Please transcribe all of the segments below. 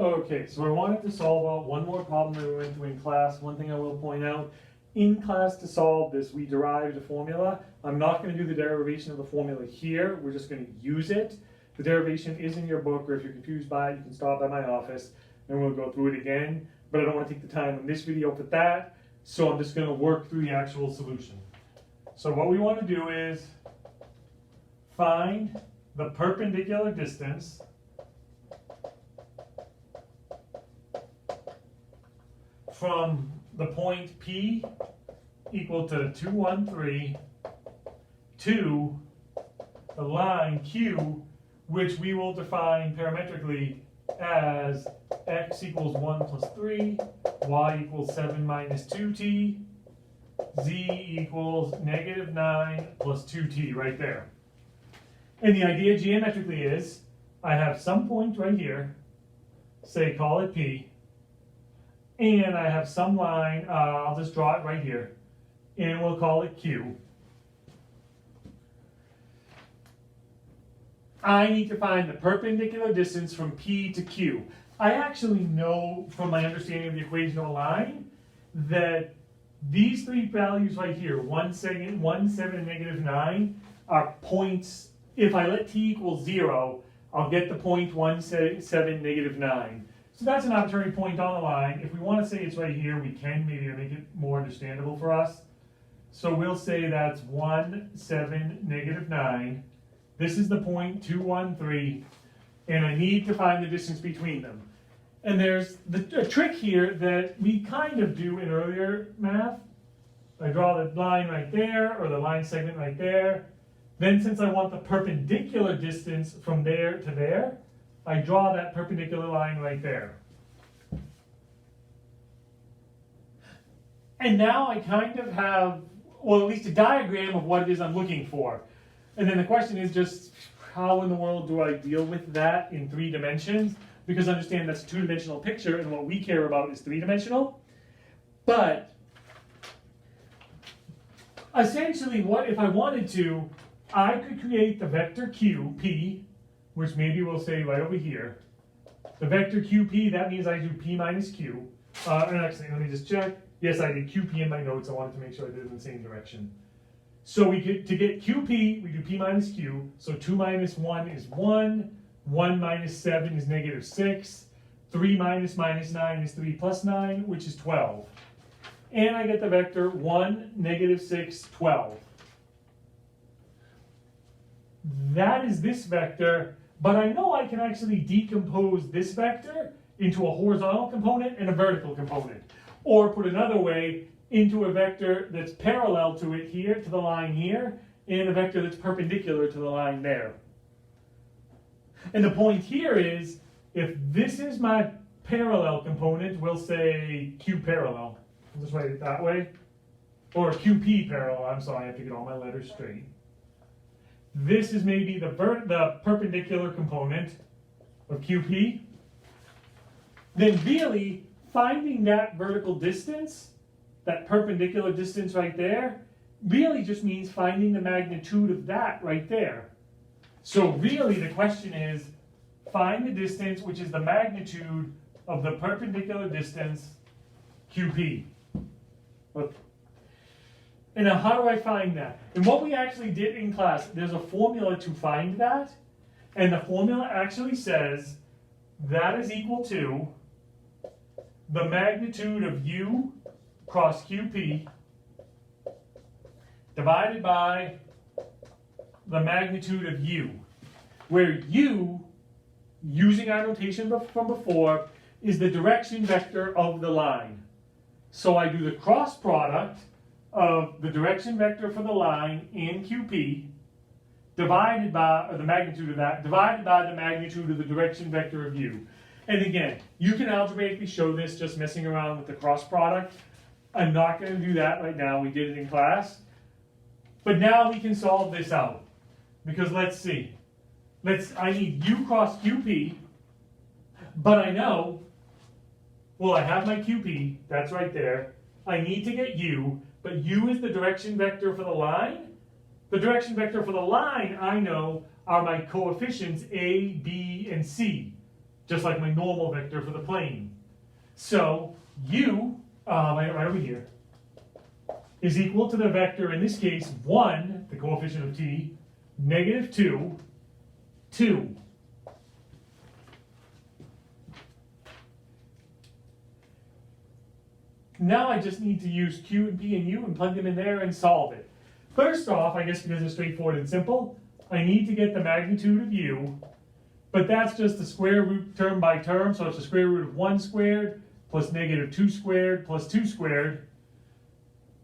Okay, so I wanted to solve out one more problem that we went through in class. One thing I will point out, in class to solve this, we derived a formula. I'm not going to do the derivation of the formula here. We're just going to use it. The derivation is in your book, or if you're confused by it, you can stop by my office and we'll go through it again. But I don't want to take the time in this video for that, so I'm just going to work through the actual solution. So what we want to do is find the perpendicular distance from the point P equal to 2, 1, 3 to the line Q, which we will define parametrically as x equals 1 plus 3, y equals 7 minus 2t, z equals negative 9 plus 2t right there. And the idea geometrically is I have some point right here, say call it P, and I have some line, I'll just draw it right here, and we'll call it Q. I need to find the perpendicular distance from P to Q. I actually know from my understanding of the equation of a line that these three values right here, 1, 7, and negative 9, are points. If I let t equal 0, I'll get the point 1, 7, negative 9. So that's an arbitrary point on the line. If we want to say it's right here, we can maybe make it more understandable for us. So we'll say that's 1, 7, negative 9. This is the point 2, 1, 3. And I need to find the distance between them. And there's a trick here that we kind of do in earlier math. I draw the line right there, or the line segment right there. Then since I want the perpendicular distance from there to there, I draw that perpendicular line right there. And now I kind of have, well, at least a diagram of what it is I'm looking for. And then the question is just, how in the world do I deal with that in 3 dimensions? Because understand that's a 2-dimensional picture, and what we care about is 3-dimensional. But essentially, what if I wanted to, I could create the vector Q, P, which maybe we'll say right over here. The vector QP, that means I do P minus Q. And actually, let me just check. Yes, I did QP in my notes. I wanted to make sure I did it in the same direction. So we get to get QP, we do P minus Q. So 2 minus 1 is 1. 1 minus 7 is negative 6. 3 minus 9 is 3 plus 9, which is 12. And I get the vector 1, negative 6, 12. That is this vector, but I know I can actually decompose this vector into a horizontal component and a vertical component. Or put another way, into a vector that's parallel to it here, to the line here, and a vector that's perpendicular to the line there. And the point here is, if this is my parallel component, we'll say Q parallel. I'll just write it that way. Or QP parallel, I'm sorry, I have to get all my letters straight. This is maybe the perpendicular component of QP. Then really, finding that vertical distance, that perpendicular distance right there, really just means finding the magnitude of that right there. So really the question is, find the distance, which is the magnitude of the perpendicular distance, QP. And now how do I find that? And what we actually did in class, there's a formula to find that. And the formula actually says that is equal to the magnitude of U cross QP divided by the magnitude of U, where U, using our notation from before, is the direction vector of the line. So I do the cross product of the direction vector for the line in QP divided by, or the magnitude of that, divided by the magnitude of the direction vector of U. And again, you can algebraically show this just messing around with the cross product. I'm not going to do that right now. We did it in class. But now we can solve this out. Because let's see. I need U cross QP, but I know, well, I have my QP, that's right there. I need to get U, but U is the direction vector for the line. The direction vector for the line, I know, are my coefficients A, B, and C. just like my normal vector for the plane. So u, right over here, is equal to the vector, in this case, 1, the coefficient of t, negative 2, 2. Now I just need to use q and p and u and plug them in there and solve it. First off, I guess because it's straightforward and simple, I need to get the magnitude of u, but that's just the square root term by term, so it's the square root of 1 squared plus negative 2 squared plus 2 squared.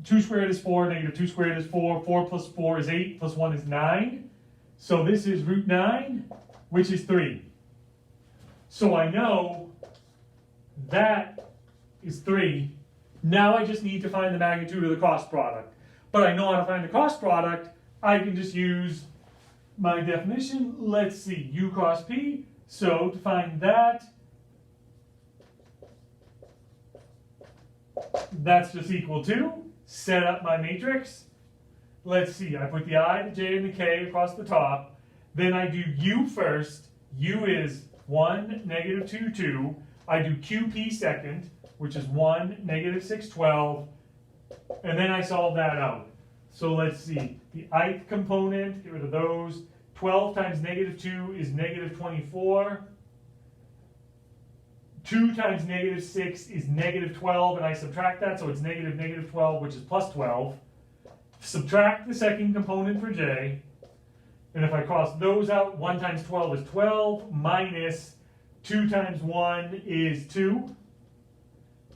2 squared is 4, negative 2 squared is 4, 4 plus 4 is 8, plus 1 is 9. So this is root 9, which is 3. So I know that is 3. Now I just need to find the magnitude of the cross product. But I know how to find the cross product. I can just use my definition. Let's see, u cross p. So to find that, that's just equal to, set up my matrix. Let's see, I put the I, the j, and the k across the top. Then I do u first. U is 1, negative 2, 2. I do qp second, which is 1, negative 6, 12. And then I solve that out. So let's see, the ith component, get rid of those. 12 times negative 2 is negative 24. 2 times negative 6 is negative 12, and I subtract that, so it's negative 12, which is plus 12. Subtract the second component for j, and if I cross those out, 1 times 12 is 12, minus 2 times 1 is 2.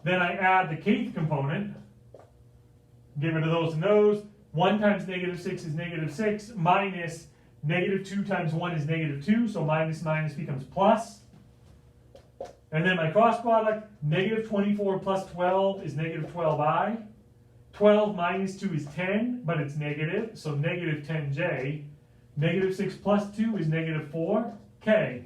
Then I add the kth component, get rid of those and those. 1 times negative 6 is negative 6, minus negative 2 times 1 is negative 2, so minus minus becomes plus. And then my cross product, negative 24 plus 12 is negative 12i. 12 minus 2 is 10, but it's negative, so negative 10j. Negative 6 plus 2 is negative 4k.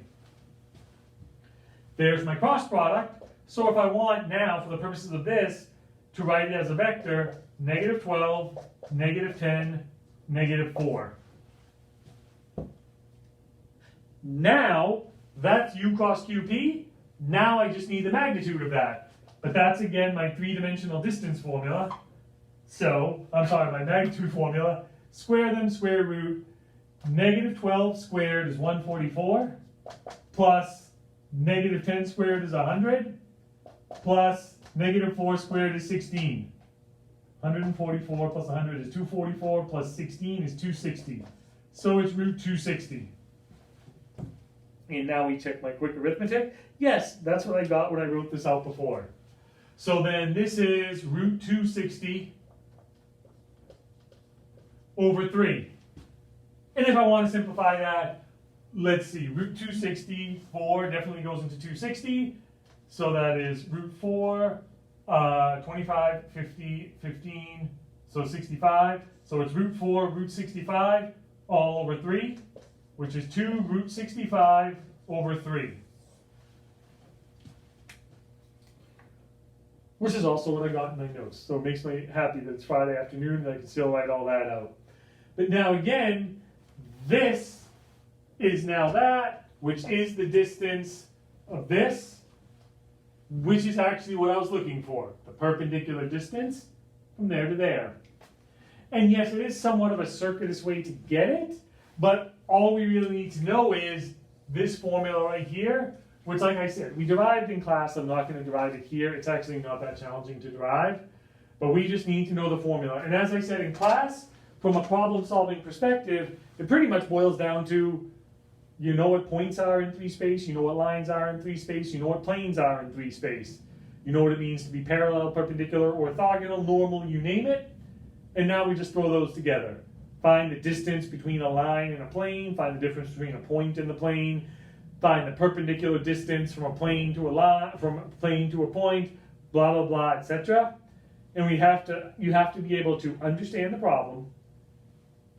There's my cross product. So if I want now, for the purposes of this, to write it as a vector, negative 12, negative 10, negative 4. Now, that's u cross qp. Now I just need the magnitude of that. But that's, again, my three-dimensional distance formula. So, I'm sorry, my magnitude formula. Square them, square root. Negative 12 squared is 144. Plus negative 10 squared is 100. Plus negative 4 squared is 16. 144 plus 100 is 244. Plus 16 is 260. So it's root 260. And now we check my quick arithmetic. Yes, that's what I got when I wrote this out before. So then this is root 260 over 3. And if I want to simplify that, let's see, root 260, 4 definitely goes into 260. So that is root 4, 25, 50, 15, so 65. So it's root 4, root 65, all over 3. Which is 2 root 65 over 3. Which is also what I got in my notes. So it makes me happy that it's Friday afternoon and I can still write all that out. But now again, this is now that, which is the distance of this, which is actually what I was looking for. The perpendicular distance from there to there. And yes, it is somewhat of a circuitous way to get it, but all we really need to know is this formula right here, which, like I said, we derived in class. I'm not going to derive it here. It's actually not that challenging to derive, but we just need to know the formula. And as I said in class, from a problem-solving perspective, it pretty much boils down to, you know what points are in 3 space, you know what lines are in 3 space, you know what planes are in 3 space, you know what it means to be parallel, perpendicular, orthogonal, normal, you name it, and now we just throw those together. Find the distance between a line and a plane, find the difference between a point and the plane, find the perpendicular distance from a plane to a line, from a plane to a point, blah, blah, blah, etc. And you have to be able to understand the problem,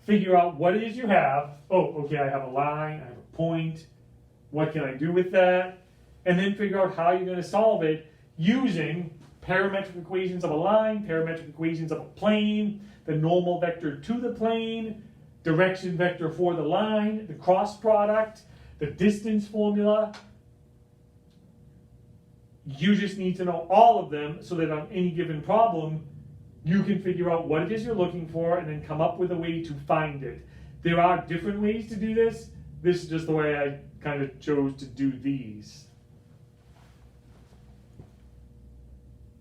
figure out what it is you have. Oh, okay, I have a line, I have a point, what can I do with that? And then figure out how you're going to solve it using parametric equations of a line, parametric equations of a plane, the normal vector to the plane, direction vector for the line, the cross product, the distance formula, You just need to know all of them so that on any given problem, you can figure out what it is you're looking for and then come up with a way to find it. There are different ways to do this. This is just the way I kind of chose to do these.